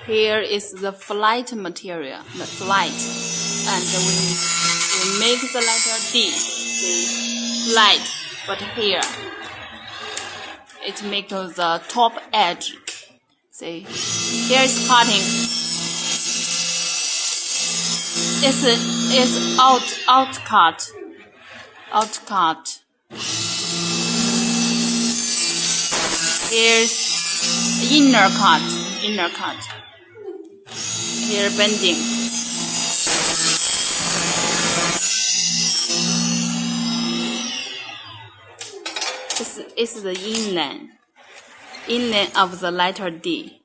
Here is the flat material, the flat, and we make the letter D. See, flat, but here it makes the top edge. See, here is cutting. It's out cut. Here's inner cut. Here bending. This is the inline of the letter D.